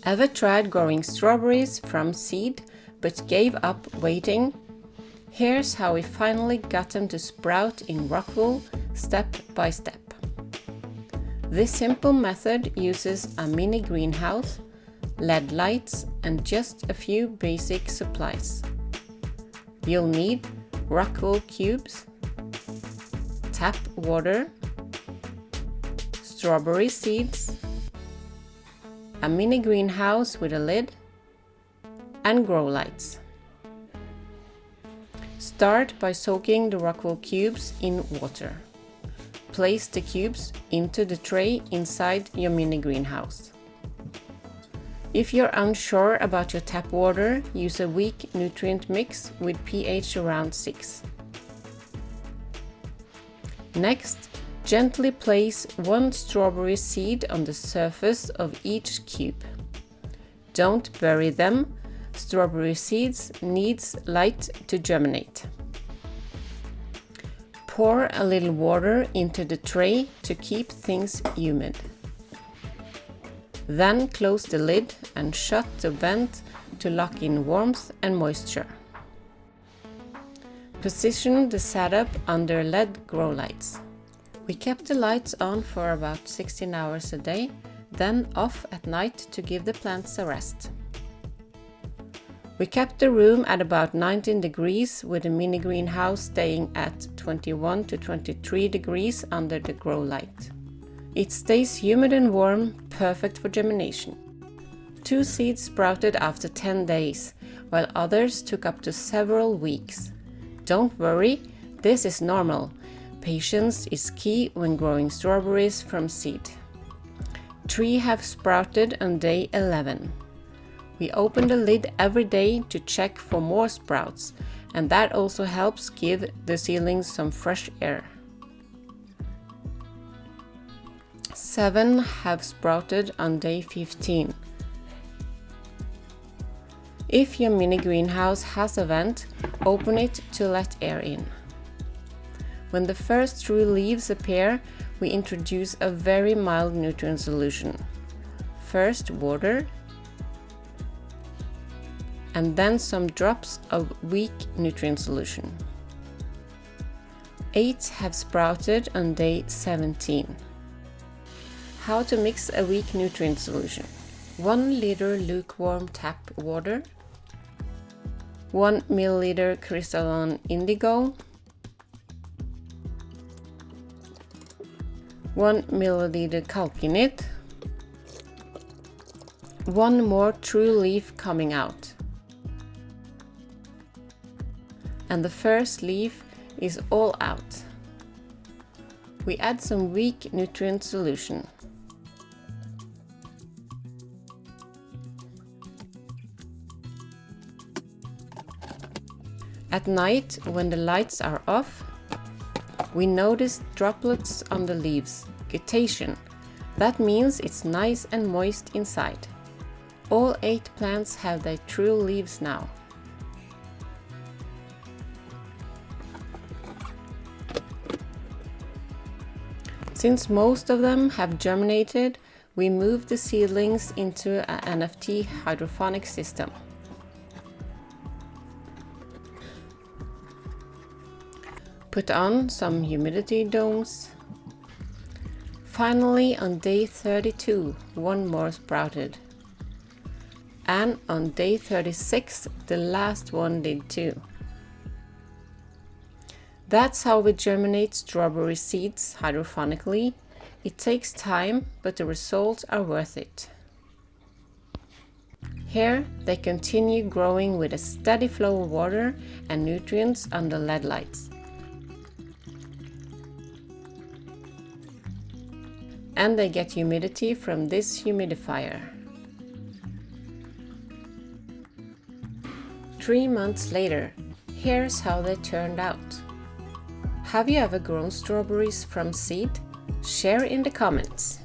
Ever tried growing strawberries from seed but gave up waiting? Here's how we finally got them to sprout in Rockwool step by step. This simple method uses a mini greenhouse, LED lights and just a few basic supplies. You'll need Rockwool cubes, tap water, strawberry seeds, a mini greenhouse with a lid, and grow lights. Start by soaking the Rockwool cubes in water. Place the cubes into the tray inside your mini greenhouse. If you're unsure about your tap water, use a weak nutrient mix with pH around 6. Next, gently place one strawberry seed on the surface of each cube. Don't bury them. Strawberry seeds need light to germinate. Pour a little water into the tray to keep things humid. Then close the lid and shut the vent to lock in warmth and moisture. Position the setup under LED grow lights. We kept the lights on for about 16 hours a day, then off at night to give the plants a rest. We kept the room at about 19 degrees with the mini greenhouse staying at 21 to 23 degrees under the grow light. It stays humid and warm, perfect for germination. 2 seeds sprouted after 10 days, while others took up to several weeks. Don't worry, this is normal. Patience is key when growing strawberries from seed. 3 have sprouted on day 11. We open the lid every day to check for more sprouts, and that also helps give the seedlings some fresh air. 7 have sprouted on day 15. If your mini greenhouse has a vent, open it to let air in. When the first true leaves appear, we introduce a very mild nutrient solution. First water, and then some drops of weak nutrient solution. 8 have sprouted on day 17. How to mix a weak nutrient solution. 1 liter lukewarm tap water, 1 milliliter crystalline indigo, 1 milliliter calcinit, 1 more true leaf coming out. And the first leaf is all out. We add some weak nutrient solution. At night, when the lights are off, we notice droplets on the leaves, guttation. That means it's nice and moist inside. All 8 plants have their true leaves now. Since most of them have germinated, we move the seedlings into an NFT hydroponic system. Put on some humidity domes. Finally, on day 32, 1 more sprouted. And on day 36, the last one did too. That's how we germinate strawberry seeds hydroponically. It takes time, but the results are worth it. Here, they continue growing with a steady flow of water and nutrients under LED lights. And they get humidity from this humidifier. 3 months later, here's how they turned out. Have you ever grown strawberries from seed? Share in the comments.